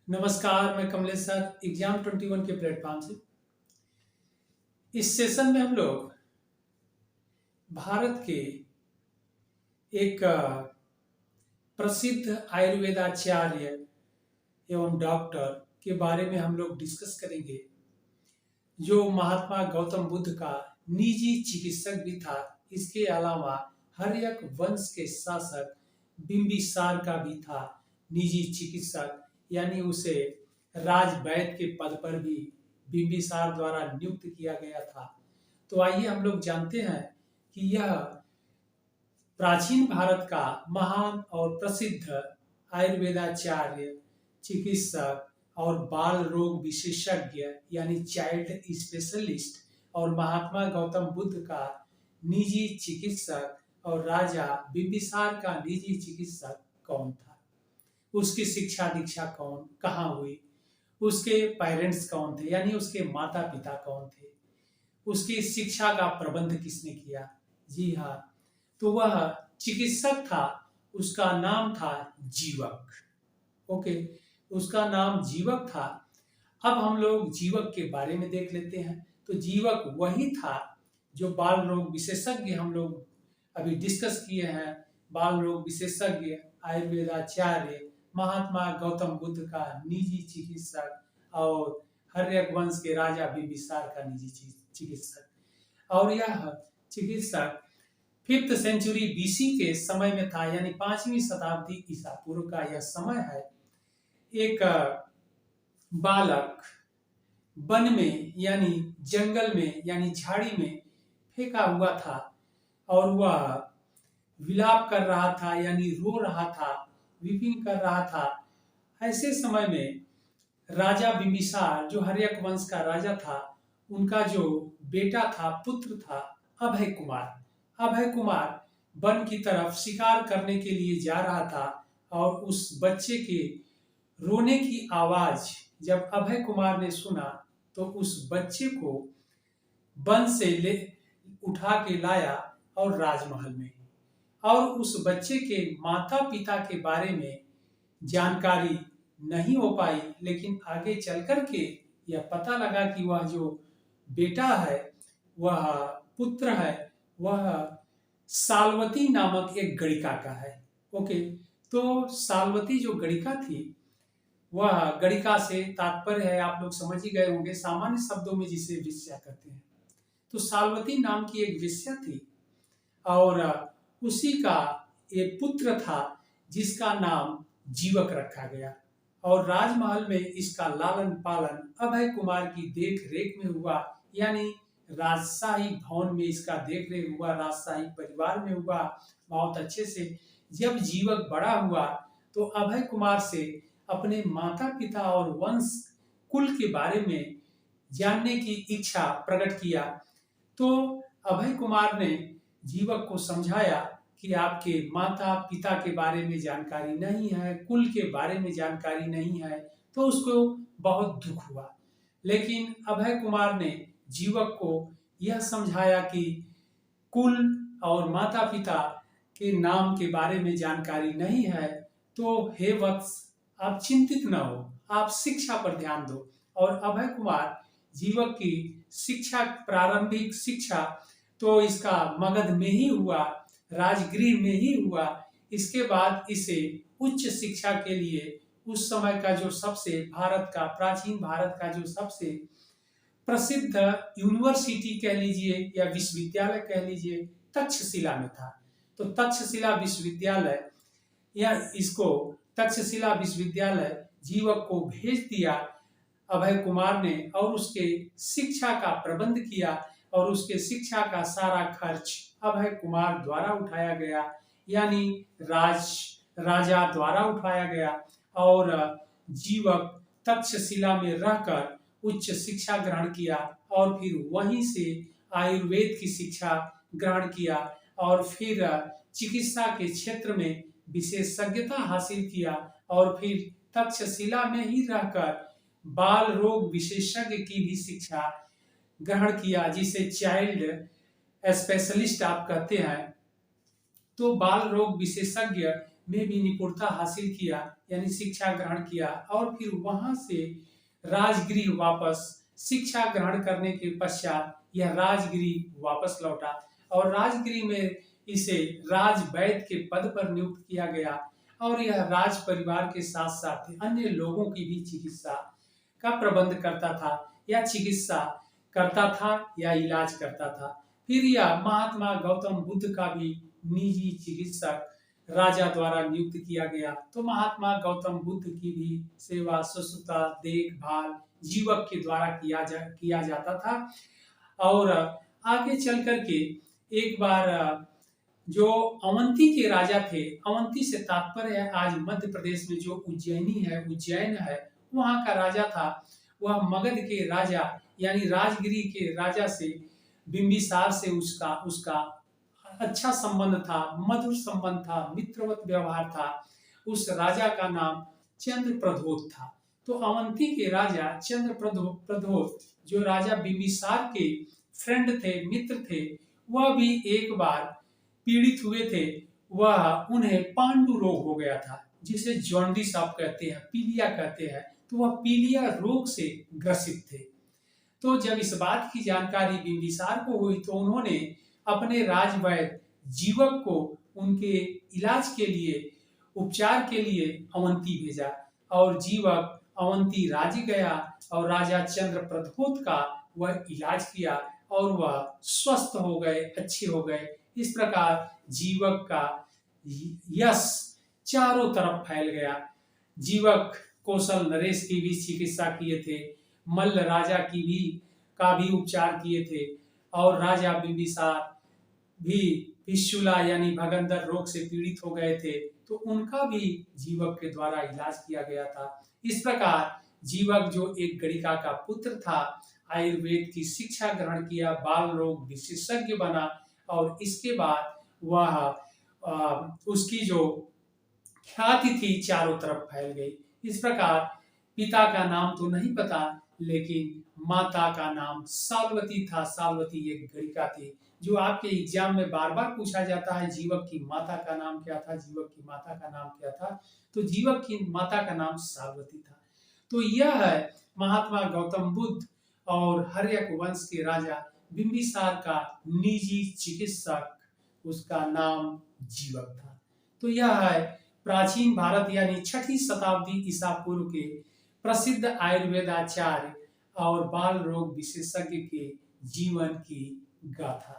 नमस्कार, मैं Kamlesh sir exam 21 के प्लेटफॉर्म से। इस सेशन में हम लोग भारत के एक प्रसिद्ध आयुर्वेदाचार्य एवं डॉक्टर के बारे में हम लोग डिस्कस करेंगे, जो महात्मा गौतम बुद्ध का निजी चिकित्सक भी था। इसके अलावा हर्यक वंश के शासक बिंबिसार का भी था निजी चिकित्सक, यानी उसे राजवैद्य के पद पर भी बिंबिसार द्वारा नियुक्त किया गया था। तो आइए हम लोग जानते हैं कि यह प्राचीन भारत का महान और प्रसिद्ध आयुर्वेदाचार्य, चिकित्सक और बाल रोग विशेषज्ञ यानी चाइल्ड स्पेशलिस्ट और महात्मा गौतम बुद्ध का निजी चिकित्सक और राजा बिंबिसार का निजी चिकित्सक कौन था, उसकी शिक्षा दीक्षा कौन कहाँ हुई, उसके पेरेंट्स कौन थे यानी उसके माता पिता कौन थे, उसकी शिक्षा का प्रबंध किसने किया। जी हाँ, तो वह चिकित्सक था, उसका नाम था जीवक। ओके, उसका नाम जीवक था। अब हम लोग जीवक के बारे में देख लेते हैं। तो जीवक वही था जो बाल रोग विशेषज्ञ हम लोग अभी डिस्कस किए हैं। बाल रोग विशेषज्ञ आयुर्वेदाचार्य महात्मा गौतम बुद्ध का निजी चिकित्सक और हर्यक वंश के राजा बिंबिसार का निजी चिकित्सक। और यह चिकित्सक 5th सेंचुरी बीसी के समय में था, यानी 5वीं शताब्दी ईसा पूर्व का यह समय है। एक बालक वन में यानी जंगल में यानी झाड़ी में फेंका हुआ था और वह विलाप कर रहा था यानी रो रहा था, वीपिंग कर रहा था। ऐसे समय में राजा बिंबिसार जो हर्यक वंश का राजा था, उनका जो बेटा था, पुत्र था अभय कुमार वन की तरफ शिकार करने के लिए जा रहा था। और उस बच्चे के रोने की आवाज जब अभय कुमार ने सुना तो उस बच्चे को वन से ले उठा के लाया और राजमहल में, और उस बच्चे के माता पिता के बारे में जानकारी नहीं हो पाई, लेकिन आगे चल कर के यह पता लगा कि वह जो बेटा है, वह पुत्र है, वह साल्वती नामक एक गणिका का है। ओके, तो साल्वती जो गणिका थी, वह गणिका से तात्पर्य है, आप लोग समझ ही गए होंगे, सामान्य शब्दों में जिसे वेश्या कहते हैं। तो साल्वती नाम की एक वेश्या थी और उसी का एक पुत्र था जिसका नाम जीवक रखा गया। और राजमहल में इसका लालन पालन अभय कुमार की देख रेख में हुआ, यानी राजशाही भवन में इसका देख रेख हुआ, राजशाही परिवार में हुआ बहुत अच्छे से। जब जीवक बड़ा हुआ तो अभय कुमार से अपने माता पिता और वंश कुल के बारे में जानने की इच्छा प्रकट किया। तो अभय कुमार ने जीवक को समझाया कि आपके माता पिता के बारे में जानकारी नहीं है, कुल के बारे में जानकारी नहीं है, तो उसको बहुत दुख हुआ। लेकिन अभय कुमार ने जीवक को यह समझाया कि कुल और माता पिता के नाम के बारे में जानकारी नहीं है, तो हे वत्स, आप चिंतित न हो, आप शिक्षा पर ध्यान दो। और अभय कुमार जीवक की शिक्षा, प्रारंभिक शिक्षा तो इसका मगध में ही हुआ, राजगृह में ही हुआ। इसके बाद इसे उच्च शिक्षा के लिए उस समय का जो सबसे प्राचीन भारत का जो सबसे प्रसिद्ध यूनिवर्सिटी कह लीजिए या विश्वविद्यालय कह लीजिए, तक्षशिला में था। तो तक्षशिला विश्वविद्यालय या इसको तक्षशिला विश्वविद्यालय जीवक को भेज दिया अभय कुमार ने, और उसके शिक्षा का प्रबंध किया और उसके शिक्षा का सारा खर्च अभय कुमार द्वारा उठाया गया, यानी राजा द्वारा उठाया गया। और जीवक तक्षशिला में रहकर उच्च शिक्षा ग्रहण किया और फिर वहीं से आयुर्वेद की शिक्षा ग्रहण किया और फिर चिकित्सा के क्षेत्र में विशेषज्ञता हासिल किया और फिर तक्षशिला में ही रहकर बाल रोग विशेषज्ञ की भी शिक्षा ग्रहण किया, जिसे चाइल्ड स्पेशलिस्ट आप कहते हैं। तो बाल रोग विशेषज्ञ में भी निपुणता हासिल किया, यानी शिक्षा ग्रहण किया, और फिर वहां से राजगृह वापस शिक्षा ग्रहण करने के पश्चात यह राजगृह वापस लौटा और राजगृह में इसे राजवैद्य के पद पर नियुक्त किया गया और यह राज परिवार के साथ साथ अन्य लोगों की भी चिकित्सा का प्रबंध करता था या चिकित्सा करता था या इलाज करता था। फिर यह महात्मा गौतम बुद्ध का भी निजी चिकित्सक राजा द्वारा नियुक्त किया गया। तो महात्मा गौतम बुद्ध की भी सेवा शुश्रूषा देखभाल जीवक के द्वारा किया जाता था। और आगे चल करके एक बार जो अवंती के राजा थे, अवंती से तात्पर्य है आज मध्य प्रदेश में जो उज्जैन है, वहां का राजा था। वह मगध के राजा यानी राजगिरी के राजा से बिंबिसार से उसका अच्छा संबंध था, मधुर संबंध था, मित्रवत व्यवहार था। उस राजा का नाम चंद्रप्रद्योत था। तो अवंती के राजा चंद्रप्रद्योत जो राजा बिंबिसार के फ्रेंड थे, मित्र थे, वह भी एक बार पीड़ित हुए थे। वह उन्हें पांडु रोग हो गया था, जिसे जॉन्डिस आप कहते हैं, पीलिया कहते हैं। तो वह पीलिया रोग से ग्रसित थे। तो जब इस बात की जानकारी बिंबिसार को हुई तो उन्होंने अपने राजवैद्य जीवक को उनके इलाज के लिए, उपचार के लिए अवंती भेजा और जीवक अवंती राज्य गया और राजा चंद्रप्रद्योत का वह इलाज किया और वह स्वस्थ हो गए, अच्छे हो गए। इस प्रकार जीवक का यश चारों तरफ फैल गया। जीवक कौशल नरेश की भी चिकित्सा किए थे, मल्ल राजा का भी उपचार किए थे और राजा बिंबिसार भी फिस्टुला यानी भगंदर रोग से पीड़ित हो गए थे, तो उनका भी जीवक के द्वारा इलाज किया गया था। इस प्रकार जीवक जो एक गणिका का पुत्र था, आयुर्वेद की शिक्षा ग्रहण किया, बाल रोग विशेषज्ञ बना और इसके बाद वह उसकी जो ख्याति थी चारों तरफ फैल गई। इस प्रकार पिता का नाम तो नहीं पता, लेकिन माता का नाम साल्वती था। साल्वती एक गणिका थी, जो आपके एग्जाम में बार बार पूछा जाता है, जीवक की माता का नाम क्या था, जीवक की माता का नाम क्या था। तो जीवक की माता का नाम साल्वती था। तो यह है महात्मा गौतम बुद्ध और हर्यक वंश के राजा बिंबिसार का निजी चिकित्सक, उसका नाम जीवक था। तो यह है प्राचीन भारत यानी 6वीं शताब्दी ईसा पूर्व के प्रसिद्ध आयुर्वेदाचार्य और बाल रोग विशेषज्ञ के जीवन की गाथा।